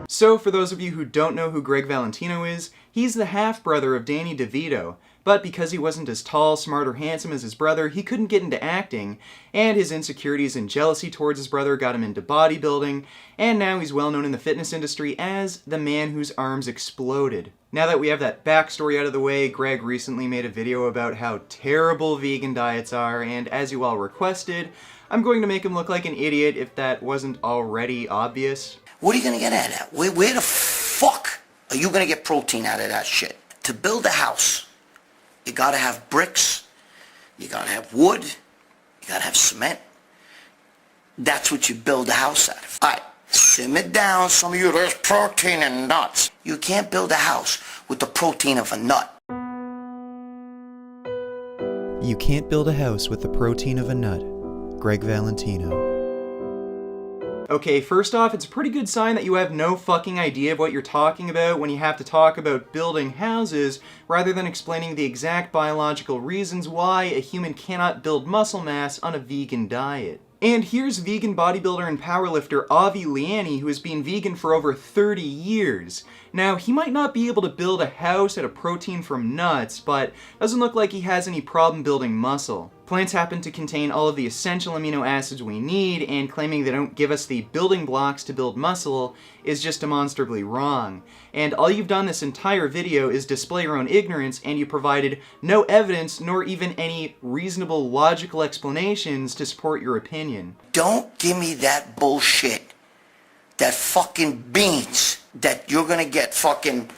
So, for those of you who don't know who Gregg Valentino is, he's the half-brother of Danny DeVito, but because he wasn't as tall, smart, or handsome as his brother, he couldn't get into acting, and his insecurities and jealousy towards his brother got him into bodybuilding, and now he's well known in the fitness industry as the man whose arms exploded. Now that we have that backstory out of the way, Gregg recently made a video about how terrible vegan diets are, and as you all requested, I'm going to make him look like an idiot if that wasn't already obvious. What are you gonna get out of that? Where the fuck are you gonna get protein out of that shit? To build a house, you gotta have bricks, you gotta have wood, you gotta have cement. That's what you build a house out of. Alright, simmer down, some of you, there's protein in nuts. You can't build a house with the protein of a nut. You can't build a house with the protein of a nut. Gregg Valentino. Okay, first off, it's a pretty good sign that you have no fucking idea of what you're talking about when you have to talk about building houses rather than explaining the exact biological reasons why a human cannot build muscle mass on a vegan diet. And here's vegan bodybuilder and powerlifter Avi Liani, who has been vegan for over 30 years. Now, he might not be able to build a house out of protein from nuts, but doesn't look like he has any problem building muscle. Plants happen to contain all of the essential amino acids we need, and claiming they don't give us the building blocks to build muscle is just demonstrably wrong. And all you've done this entire video is display your own ignorance, and you provided no evidence nor even any reasonable logical explanations to support your opinion. Don't give me that bullshit. That fucking beans that you're gonna get fucking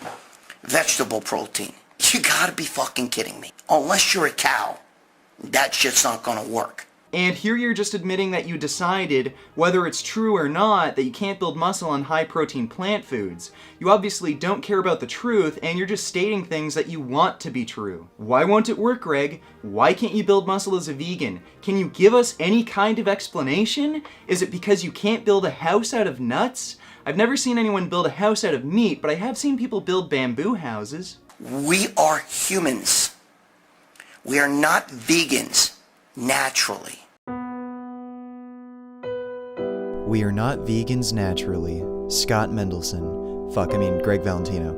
vegetable protein. You gotta be fucking kidding me. Unless you're a cow, that shit's not gonna work. And here you're just admitting that you decided, whether it's true or not, that you can't build muscle on high-protein plant foods. You obviously don't care about the truth, and you're just stating things that you want to be true. Why won't it work, Gregg? Why can't you build muscle as a vegan? Can you give us any kind of explanation? Is it because you can't build a house out of nuts? I've never seen anyone build a house out of meat, but I have seen people build bamboo houses. We are humans. We are not vegans naturally. We are not vegans naturally. Scott Mendelson. Gregg Valentino.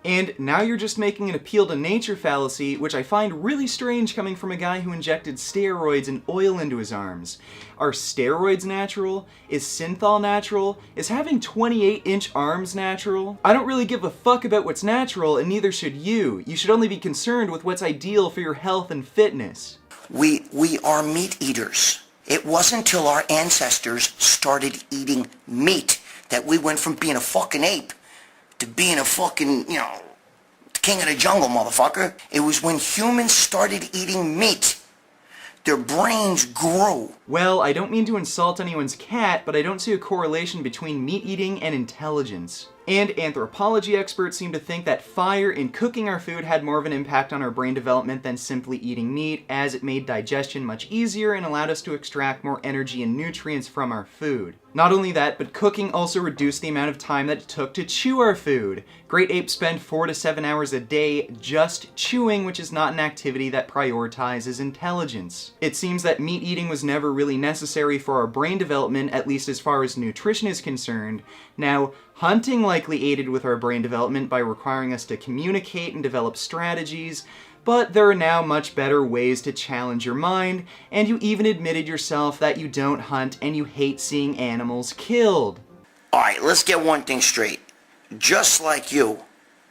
And now you're just making an appeal to nature fallacy, which I find really strange coming from a guy who injected steroids and oil into his arms. Are steroids natural? Is synthol natural? Is having 28-inch arms natural? I don't really give a fuck about what's natural, and neither should you. You should only be concerned with what's ideal for your health and fitness. We are meat eaters. It wasn't until our ancestors started eating meat that we went from being a fucking ape to being a fucking, king of the jungle, motherfucker. It was when humans started eating meat. Their brains grew. Well, I don't mean to insult anyone's cat, but I don't see a correlation between meat eating and intelligence. And anthropology experts seem to think that fire in cooking our food had more of an impact on our brain development than simply eating meat, as it made digestion much easier and allowed us to extract more energy and nutrients from our food. Not only that, but cooking also reduced the amount of time that it took to chew our food. Great apes spend 4 to 7 hours a day just chewing, which is not an activity that prioritizes intelligence. It seems that meat eating was never really necessary for our brain development, at least as far as nutrition is concerned. Now, hunting likely aided with our brain development by requiring us to communicate and develop strategies, but there are now much better ways to challenge your mind, and you even admitted yourself that you don't hunt and you hate seeing animals killed. Alright, let's get one thing straight. Just like you,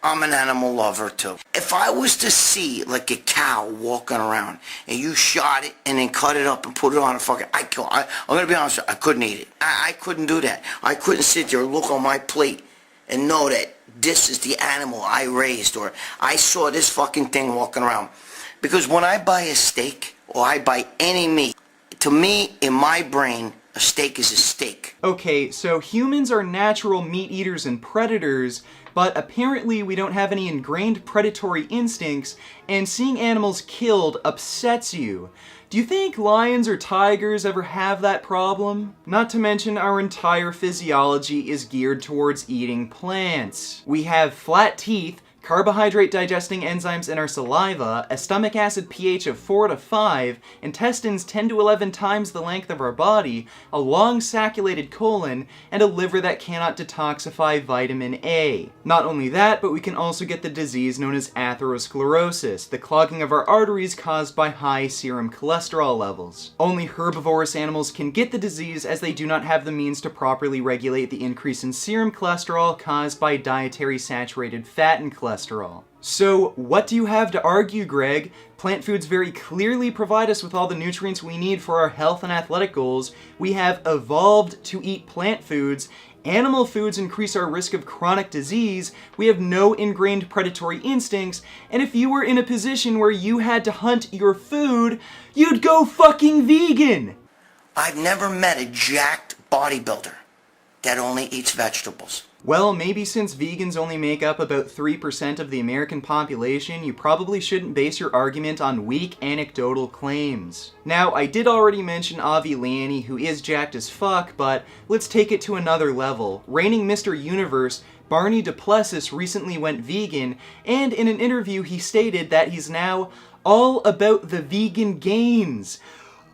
I'm an animal lover too. If I was to see like a cow walking around and you shot it and then cut it up and put it on a fucking, I'm gonna be honest with you, I couldn't eat it. I couldn't do that. I couldn't sit there and look on my plate and know that this is the animal I raised, or I saw this fucking thing walking around. Because when I buy a steak or I buy any meat, to me, in my brain, a steak is a steak. Okay, so humans are natural meat eaters and predators, but apparently we don't have any ingrained predatory instincts, and seeing animals killed upsets you. Do you think lions or tigers ever have that problem? Not to mention our entire physiology is geared towards eating plants. We have flat teeth, carbohydrate digesting enzymes in our saliva, a stomach acid pH of 4 to 5, intestines 10 to 11 times the length of our body, a long sacculated colon, and a liver that cannot detoxify vitamin A. Not only that, but we can also get the disease known as atherosclerosis, the clogging of our arteries caused by high serum cholesterol levels. Only herbivorous animals can get the disease as they do not have the means to properly regulate the increase in serum cholesterol caused by dietary saturated fat and cholesterol. So, what do you have to argue, Gregg? Plant foods very clearly provide us with all the nutrients we need for our health and athletic goals. We have evolved to eat plant foods. Animal foods increase our risk of chronic disease. We have no ingrained predatory instincts. And if you were in a position where you had to hunt your food, you'd go fucking vegan! I've never met a jacked bodybuilder that only eats vegetables. Well, maybe since vegans only make up about 3% of the American population, you probably shouldn't base your argument on weak anecdotal claims. Now, I did already mention Avi Liani, who is jacked as fuck, but let's take it to another level. Reigning Mr. Universe, Barney Duplessis recently went vegan, and in an interview he stated that he's now all about the vegan gains.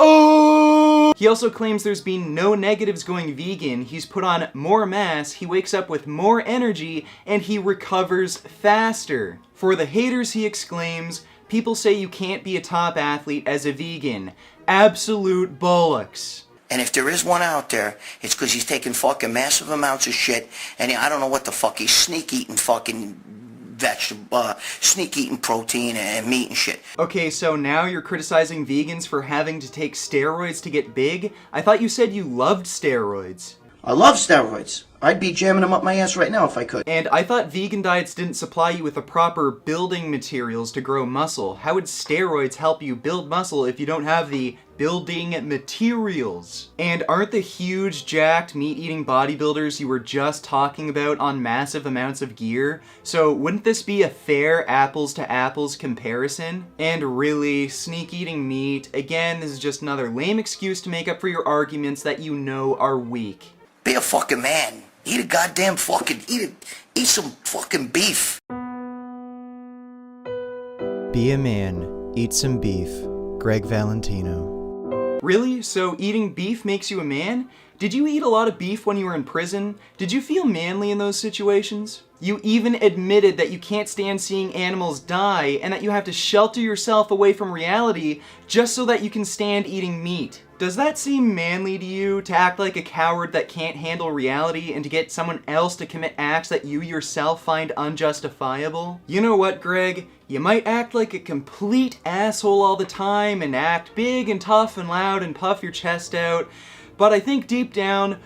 Oh! He also claims there's been no negatives going vegan, he's put on more mass, he wakes up with more energy, and he recovers faster. For the haters, he exclaims, people say you can't be a top athlete as a vegan. Absolute bollocks. And if there is one out there, it's because he's taking fucking massive amounts of shit, and I don't know what the fuck, he's sneak-eating fucking vegetable, sneak-eating protein and meat and shit. Okay, so now you're criticizing vegans for having to take steroids to get big? I thought you said you loved steroids. I love steroids. I'd be jamming them up my ass right now if I could. And I thought vegan diets didn't supply you with the proper building materials to grow muscle. How would steroids help you build muscle if you don't have the building materials? And aren't the huge, jacked, meat-eating bodybuilders you were just talking about on massive amounts of gear? So wouldn't this be a fair apples-to-apples comparison? And really, sneak-eating meat, again, this is just another lame excuse to make up for your arguments that you know are weak. Be a fucking man. Eat a goddamn fucking, eat some fucking beef. Be a man, eat some beef. Gregg Valentino. Really? So eating beef makes you a man? Did you eat a lot of beef when you were in prison? Did you feel manly in those situations? You even admitted that you can't stand seeing animals die and that you have to shelter yourself away from reality just so that you can stand eating meat. Does that seem manly to you, to act like a coward that can't handle reality and to get someone else to commit acts that you yourself find unjustifiable? You know what, Gregg? You might act like a complete asshole all the time and act big and tough and loud and puff your chest out, but I think deep down,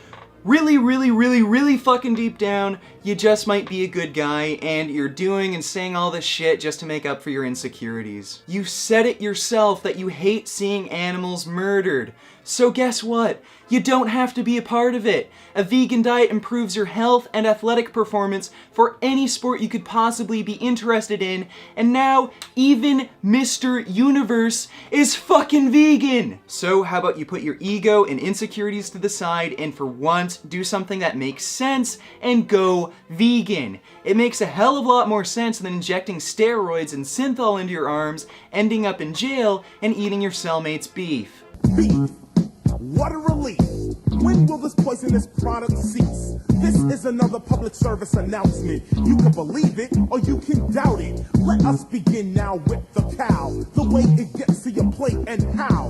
really fucking deep down, you just might be a good guy and you're doing and saying all this shit just to make up for your insecurities. You said it yourself that you hate seeing animals murdered. So guess what? You don't have to be a part of it. A vegan diet improves your health and athletic performance for any sport you could possibly be interested in, and now even Mr. Universe is fucking vegan! So how about you put your ego and insecurities to the side and for once do something that makes sense and go vegan. It makes a hell of a lot more sense than injecting steroids and synthol into your arms, ending up in jail, and eating your cellmate's beef. Beef. What a relief. When will this poisonous product cease? This is another public service announcement. You can believe it or you can doubt it. Let us begin now with the cow. The way it gets to your plate and how.